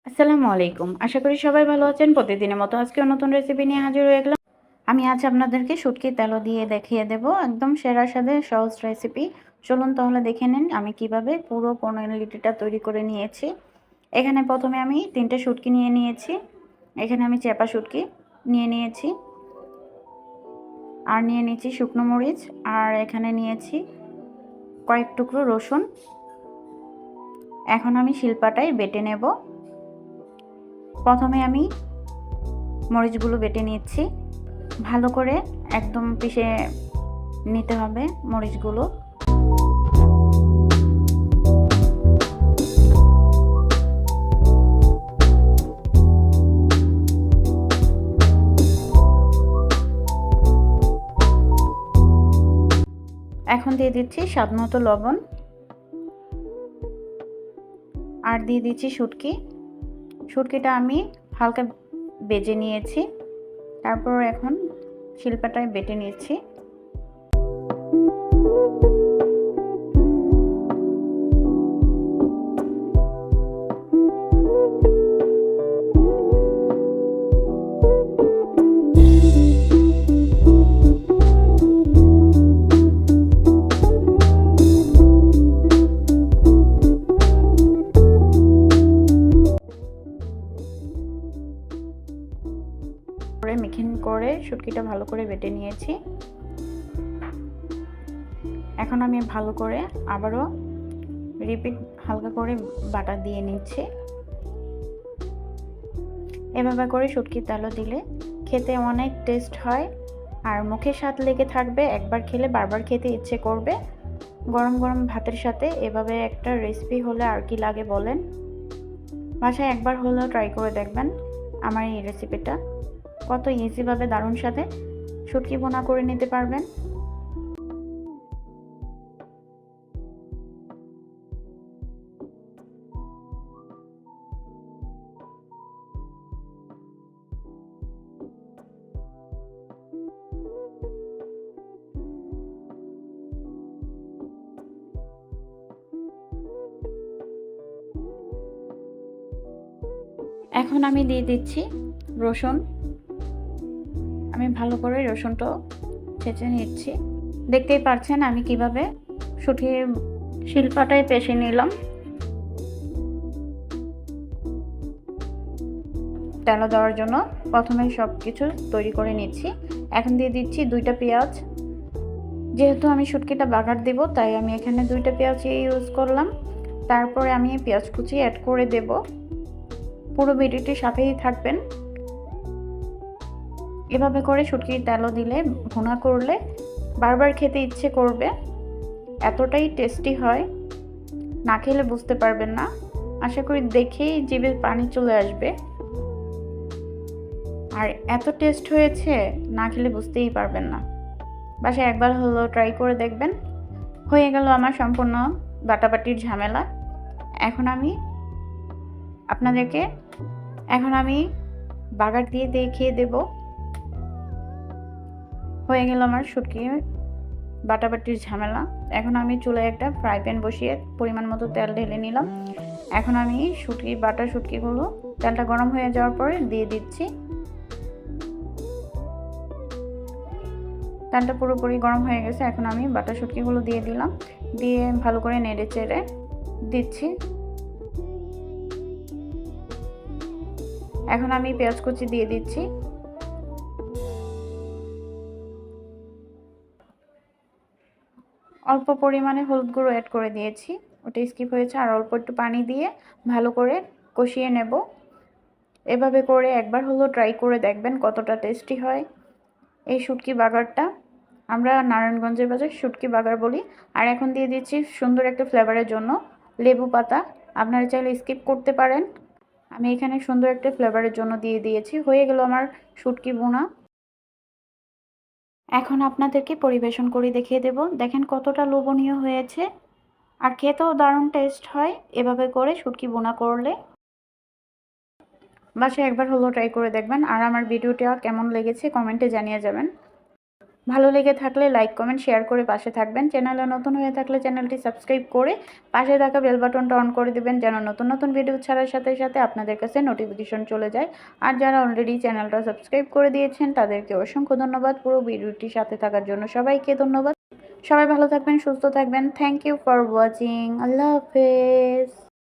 আসসালামু আলাইকুম। আশা করি সবাই ভালো আছেন। প্রতিদিনের মতো আজকেও নতুন রেসিপি নিয়ে হাজির হয়ে গেলাম। আমি আজ আপনাদেরকে শুটকির তেলো দিয়ে দেখিয়ে দেব একদম সেরা স্বাদের সহজ রেসিপি। চলুন তাহলে দেখে নিন আমি কিভাবে পুরো 15 লিটারটা তৈরি করে নিয়েছি। এখানে প্রথমে আমি 3টে শুটকি নিয়ে নিয়েছি। এখানে আমি চেপা শুটকি নিয়ে নিয়েছি, আর নিয়ে নিয়েছি শুকনো মরিচ, আর এখানে নিয়েছি কয়েক টুকরো রসুন। এখন আমি শিলপাটায় বেটে নেব। প্রথমে আমি মরিচগুলো বেটে নিচ্ছি, ভালো করে একদম পিষে নিতে হবে মরিচগুলো। এখন দিয়ে দিচ্ছি স্বাদমতো লবণ, আর দিয়ে দিচ্ছি শুটকিটা আমি হালকা বেজে নিয়েছি। তারপর এখন শিলপাটায় বেটে নিচ্ছি। মিহিন করে শুটকিটা ভালো করে বেটে নিয়েছি। এখন আমি ভালো করে আবারও রিপিট হালকা করে বাটা দিয়ে নিচ্ছি। এভাবে করে শুটকির তেলো দিলে খেতে অনেক টেস্ট হয়, আর মুখে স্বাদ লেগে থাকবে। একবার খেলে বারবার খেতে ইচ্ছে করবে। গরম গরম ভাতের সাথে এভাবে একটা রেসিপি হলে আর কি লাগে বলেন। বাসায় একবার হলেও ট্রাই করে দেখবেন আমার এই রেসিপিটা। কত ইজিভাবে দারুণ সাথে শুটকি ভুনা করে নিতে পারবেন। এখন আমি দিয়ে দিচ্ছি রসুন। আমি ভালো করে রসুনটা ছেঁচে নিচ্ছি। দেখতেই পাচ্ছেন আমি কিভাবে শুটকি শিলপাটায় পেষে নিলাম। তেলো দেওয়ার জন্য প্রথমে সব কিছু তৈরি করে নিচ্ছি। এখন দিয়ে দিচ্ছি 2টা পেঁয়াজ। যেহেতু আমি শুটকিটা বাগার দেব, তাই আমি এখানে 2টা পেঁয়াজ ইউজ করলাম। তারপরে আমি পেঁয়াজ কুচি অ্যাড করে দেব। পুরো ভিডিওটির সাথেই থাকবেন। এভাবে করে শুটকির তেলো দিলে ভুনা করলে বারবার খেতে ইচ্ছে করবে। এতটাই টেস্টি হয়, না খেলে বুঝতে পারবেন না। আশা করি দেখেই জিভে পানি চলে আসবে। আর এত টেস্ট হয়েছে, না খেলে বুঝতেই পারবেন না। বাসায় একবার হলো ট্রাই করে দেখবেন। হয়ে গেল আমার সম্পূর্ণ বাটাবাটির ঝামেলা। এখন আমি বাগার দিয়ে দেখিয়ে দেব। হয়ে গেল আমার শুটকি বাটাবাটির ঝামেলা। এখন আমি চুলায় একটা ফ্রাই প্যান বসিয়ে পরিমাণ মতো তেল ঢেলে নিলাম। এখন আমি শুটকিগুলো তেলটা গরম হয়ে যাওয়ার পরে দিয়ে দিচ্ছি। তেলটা পুরোপুরি গরম হয়ে গেছে। এখন আমি বাটা শুটকিগুলো দিয়ে দিলাম, দিয়ে ভালো করে নেড়ে চেড়ে দিচ্ছি। এখন আমি পেঁয়াজ কুচি দিয়ে দিচ্ছি। অল্প পরিমাণে হলুদ গুঁড়ো অ্যাড করে দিয়েছি, ওটা স্কিপ হয়েছে। আর অল্প একটু পানি দিয়ে ভালো করে কষিয়ে নেব। এভাবে করে একবার হলো ট্রাই করে দেখবেন কতটা টেস্টি হয় এই শুটকি বাগারটা। আমরা নারায়ণগঞ্জের বাজার শুটকি বাগার বলি। আর এখন দিয়ে দিচ্ছি সুন্দর একটা ফ্লেভারের জন্য লেবু পাতা। আপনারা চাইলে স্কিপ করতে পারেন। আমি এখানে সুন্দর একটা ফ্লেভারের জন্য দিয়ে দিয়েছি। হয়ে গেল আমার শুটকি ভুনা। এখন আপনাদেরকে পরিবেশন করে দেখিয়ে দেব। দেখেন কতটা লোভনীয় হয়েছে, আর খেতেও দারুণ টেস্ট হয় এভাবে করে শুটকি ভুনা করলে। বাসায় একবার হলো ট্রাই করে দেখবেন। আর আমার ভিডিওটা কেমন লেগেছে কমেন্টে জানিয়ে যাবেন। ভালো লেগে থাকলে লাইক কমেন্ট শেয়ার করে পাশে থাকবেন। চ্যানেলে নতুন হয়ে থাকলে চ্যানেলটি সাবস্ক্রাইব করে পাশে থাকা বেল বাটনটা অন করে দেবেন, যেন নতুন নতুন ভিডিও ছাড়ার সাথে সাথে আপনাদের কাছে নোটিফিকেশন চলে যায়। আর যারা অলরেডি চ্যানেলটা সাবস্ক্রাইব করে দিয়েছেন তাদেরকে অসংখ্য ধন্যবাদ পুরো ভিডিওটির সাথে থাকার জন্য। সবাইকে ধন্যবাদ। সবাই ভালো থাকবেন, সুস্থ থাকবেন। Thank you for watching. আল্লাহ হাফেজ।